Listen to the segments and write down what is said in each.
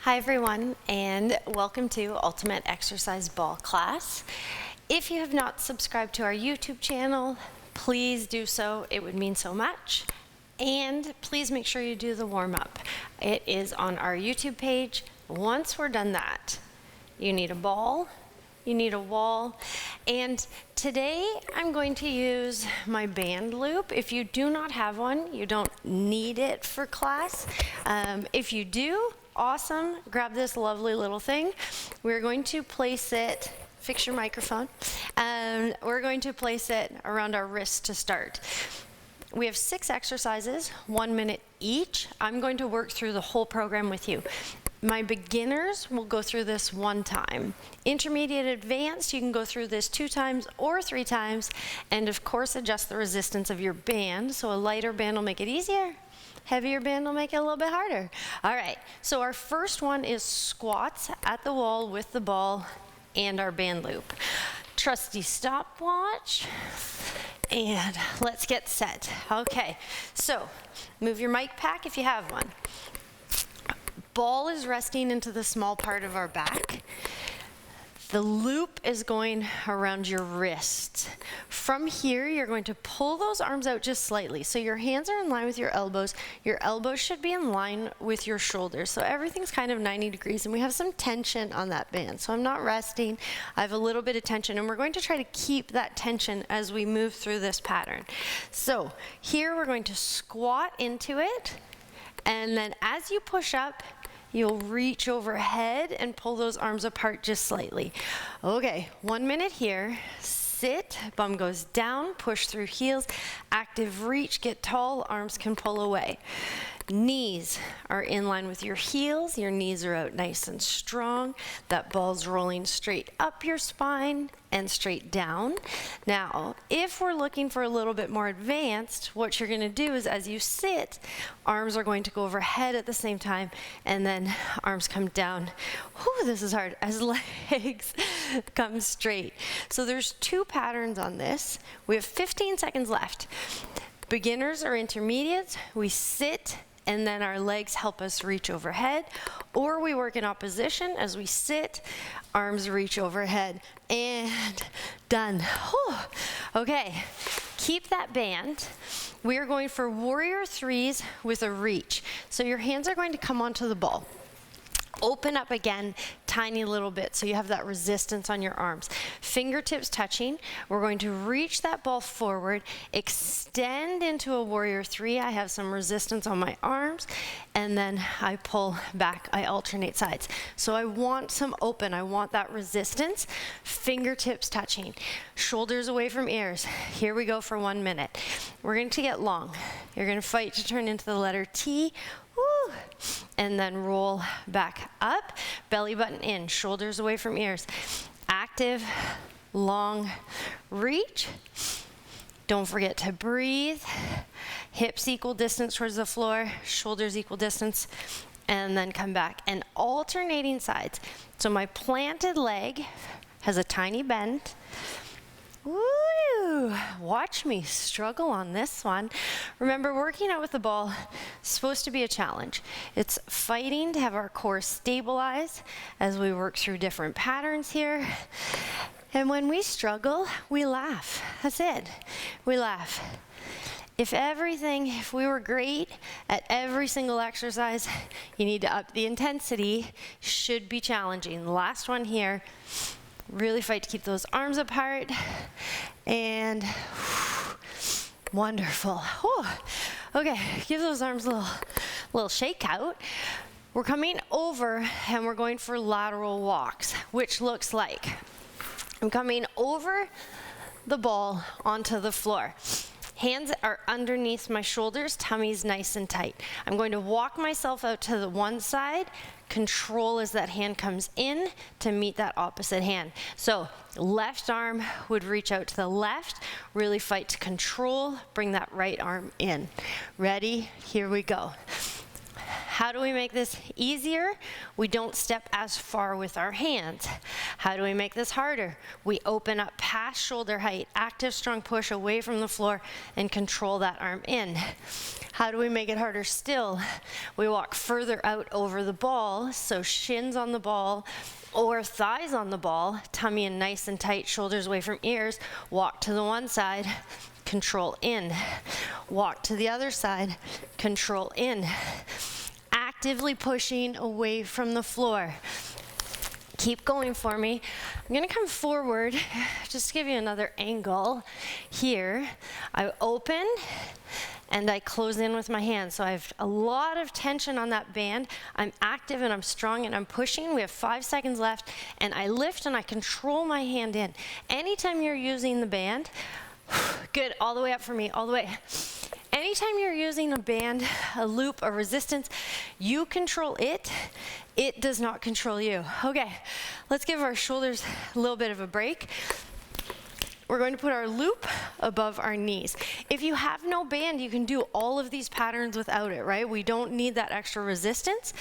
Hi everyone, and welcome to Ultimate Exercise Ball class. If you have not subscribed to our YouTube channel, please do so. It would mean so much. And please make sure you do the warm-up. It is on our YouTube page. Once we're done that, you need a ball, you need a wall, and today I'm going to use my band loop. If you do not have one, you don't need it for class. If you do, awesome, grab this lovely little thing. We're going to place it, fix your microphone, we're going to place it around our wrist to start. We have 6 exercises, 1 minute each. I'm going to work through the whole program with you. My beginners will go through this 1 time. Intermediate advanced, you can go through this 2 times or 3 times, and of course adjust the resistance of your band. So a lighter band will make it easier. Heavier band will make it a little bit harder. All right, so our first one is squats at the wall with the ball and our band loop. Trusty stopwatch, and let's get set. Okay, so move your mic pack if you have one. Ball is resting into the small part of our back. The loop is going around your wrist. From here, you're going to pull those arms out just slightly. So your hands are in line with your elbows. Your elbows should be in line with your shoulders. So everything's kind of 90 degrees, and we have some tension on that band. So I'm not resting. I have a little bit of tension, and we're going to try to keep that tension as we move through this pattern. So here we're going to squat into it, and then as you push up, you'll reach overhead and pull those arms apart just slightly. Okay, 1 minute here. Sit, bum goes down, push through heels, active reach, get tall, arms can pull away. Knees are in line with your heels, your knees are out nice and strong. That ball's rolling straight up your spine and straight down. Now, if we're looking for a little bit more advanced, what you're gonna do is as you sit, arms are going to go overhead at the same time, and then arms come down. Whew, this is hard, as legs come straight. So there's 2 patterns on this. We have 15 seconds left. Beginners or intermediates, we sit and then our legs help us reach overhead, or we work in opposition. As we sit, arms reach overhead, and done. Whew. Okay, keep that band. We are going for warrior 3s with a reach. So your hands are going to come onto the ball. Open up again, tiny little bit, so you have that resistance on your arms. Fingertips touching. We're going to reach that ball forward, extend into a warrior 3. I have some resistance on my arms, and then I pull back. I alternate sides. So I want some open. I want that resistance. Fingertips touching. Shoulders away from ears. Here we go for 1 minute. We're going to get long. You're going to fight to turn into the letter T. Woo. And then roll back up, belly button in, shoulders away from ears. Active, long reach. Don't forget to breathe. Hips equal distance towards the floor, shoulders equal distance, and then come back. And alternating sides. So my planted leg has a tiny bend. Woo! Watch me struggle on this one. Remember, working out with the ball is supposed to be a challenge. It's fighting to have our core stabilize as we work through different patterns here. And when we struggle, we laugh. That's it. We laugh. If we were great at every single exercise, you need to up the intensity. Should be challenging. The last one here. Really fight to keep those arms apart, and wonderful. Whew. Okay, give those arms a little shake out. We're coming over and we're going for lateral walks, which looks like I'm coming over the ball onto the floor. Hands are underneath my shoulders, tummy's nice and tight. I'm going to walk myself out to the one side, control as that hand comes in to meet that opposite hand. So left arm would reach out to the left, really fight to control, bring that right arm in. Ready? Here we go. How do we make this easier? We don't step as far with our hands. How do we make this harder? We open up past shoulder height, active strong push away from the floor and control that arm in. How do we make it harder still? We walk further out over the ball, so shins on the ball or thighs on the ball, tummy in nice and tight, shoulders away from ears. Walk to the one side, control in. Walk to the other side, control in. Actively pushing away from the floor. Keep going for me. I'm gonna come forward, just to give you another angle. Here, I open and I close in with my hands. So I have a lot of tension on that band. I'm active and I'm strong and I'm pushing. We have 5 seconds left, and I lift and I control my hand in. Anytime you're using the band, good, all the way up for me, all the way. Anytime you're using a band, a loop, a resistance, you control it. It does not control you. Okay, let's give our shoulders a little bit of a break. We're going to put our loop above our knees. If you have no band, you can do all of these patterns without it, right? We don't need that extra resistance.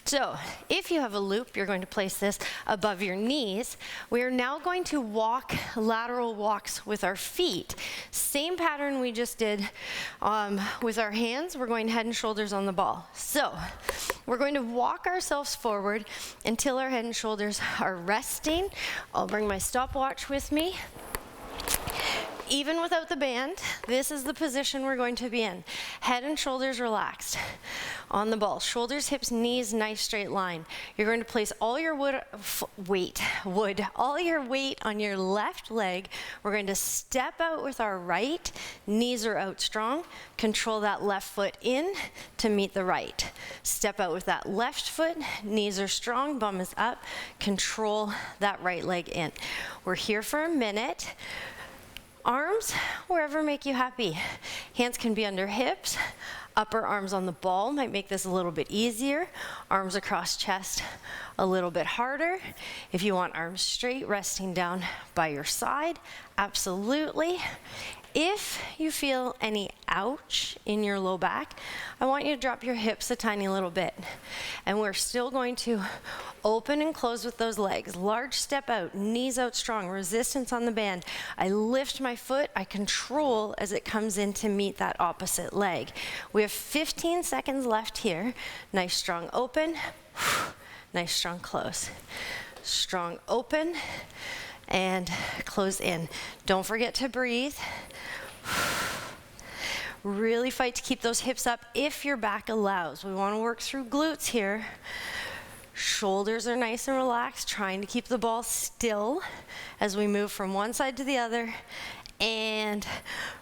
So if you have a loop, you're going to place this above your knees. We are now going to walk lateral walks with our feet. Same pattern we just did with our hands. We're going head and shoulders on the ball. So we're going to walk ourselves forward until our head and shoulders are resting. I'll bring my stopwatch with me. Even without the band, this is the position we're going to be in. Head and shoulders relaxed on the ball. Shoulders, hips, knees, nice straight line. You're going to place all your all your weight on your left leg. We're going to step out with our right. Knees are out strong. Control that left foot in to meet the right. Step out with that left foot. Knees are strong, bum is up. Control that right leg in. We're here for a minute. Arms, wherever make you happy. Hands can be under hips. Upper arms on the ball might make this a little bit easier. Arms across chest, a little bit harder. If you want arms straight, resting down by your side, absolutely. If you feel any ouch in your low back, I want you to drop your hips a tiny little bit. And we're still going to open and close with those legs. Large step out, knees out strong, resistance on the band. I lift my foot, I control as it comes in to meet that opposite leg. We have 15 seconds left here. Nice strong open, nice strong close. Strong open and close in. Don't forget to breathe. Really fight to keep those hips up if your back allows. We want to work through glutes here. Shoulders are nice and relaxed, trying to keep the ball still as we move from one side to the other. And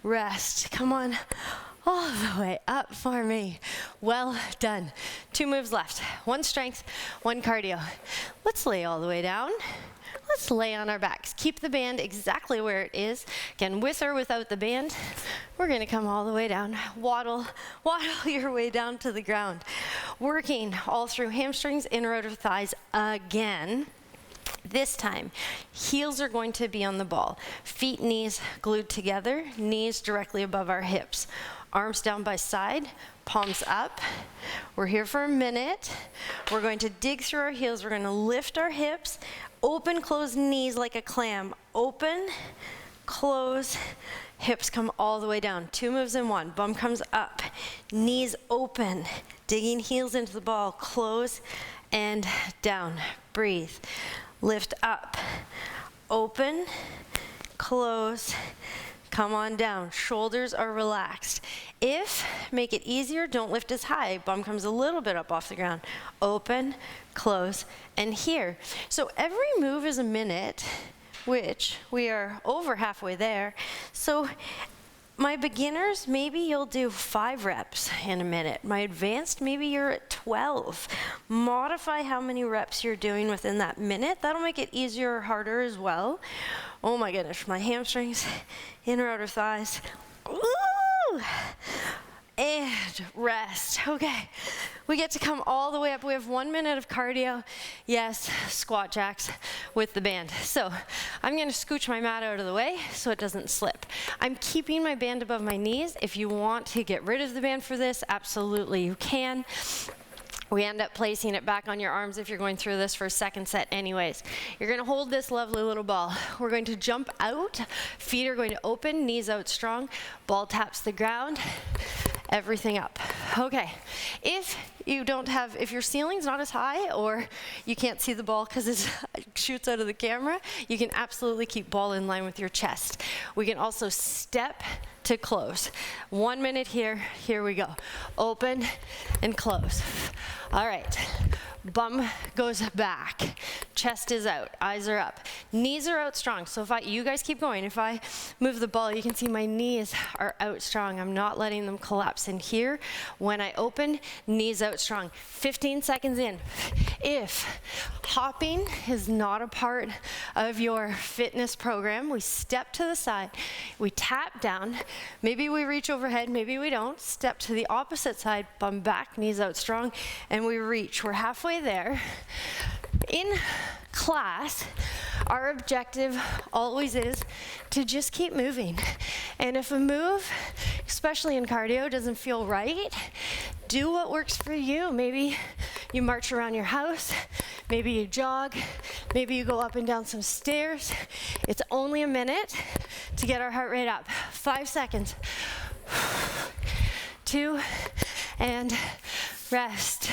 rest. Come on, all the way up for me. Well done. 2 moves left. 1 strength, 1 cardio. Let's lay all the way down. Let's lay on our backs. Keep the band exactly where it is. Again, with or without the band, we're gonna come all the way down. Waddle your way down to the ground. Working all through hamstrings, inner outer thighs again. This time, heels are going to be on the ball. Feet, knees glued together, knees directly above our hips. Arms down by side, palms up. We're here for a minute. We're going to dig through our heels. We're going to lift our hips, open, close knees like a clam. Open, close, hips come all the way down. 2 moves in 1. Bum comes up, knees open, digging heels into the ball. Close and down. Breathe. Lift up, open, close, come on down. Shoulders are relaxed. Make it easier, don't lift as high. Bum comes a little bit up off the ground. Open, close, and here. So every move is a minute, which we are over halfway there. So my beginners, maybe you'll do 5 reps in a minute. My advanced, maybe you're at 12. Modify how many reps you're doing within that minute. That'll make it easier or harder as well. Oh my goodness, my hamstrings, inner outer thighs. Ooh! And rest. Okay, we get to come all the way up. We have 1 minute of cardio. Yes, squat jacks with the band. So I'm gonna scooch my mat out of the way so it doesn't slip. I'm keeping my band above my knees. If you want to get rid of the band for this, absolutely you can. We end up placing it back on your arms if you're going through this for a second set anyways. You're gonna hold this lovely little ball. We're going to jump out. Feet are going to open, knees out strong. Ball taps the ground. everything up. Okay, if your ceiling's not as high or you can't see the ball because it shoots out of the camera, you can absolutely keep ball in line with your chest. We can also step to close. 1 minute here, here we go. Open and close. All right, bum goes back, chest is out, eyes are up, knees are out strong. So you guys keep going. If I move the ball, you can see my knees are out strong. I'm not letting them collapse. And here, when I open, knees out strong. 15 seconds in. If hopping is not a part of your fitness program, we step to the side, we tap down, maybe we reach overhead, maybe we don't, step to the opposite side, bum back, knees out strong, and we reach. We're halfway there. In class, our objective always is to just keep moving. And if a move, especially in cardio, doesn't feel right, do what works for you. Maybe you march around your house, maybe you jog, maybe you go up and down some stairs. It's only a minute to get our heart rate up. 5 seconds. 2, and rest.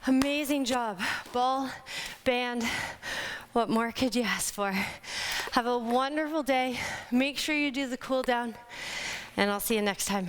Amazing job. Ball, band, what more could you ask for? Have a wonderful day. Make sure you do the cool down, and I'll see you next time.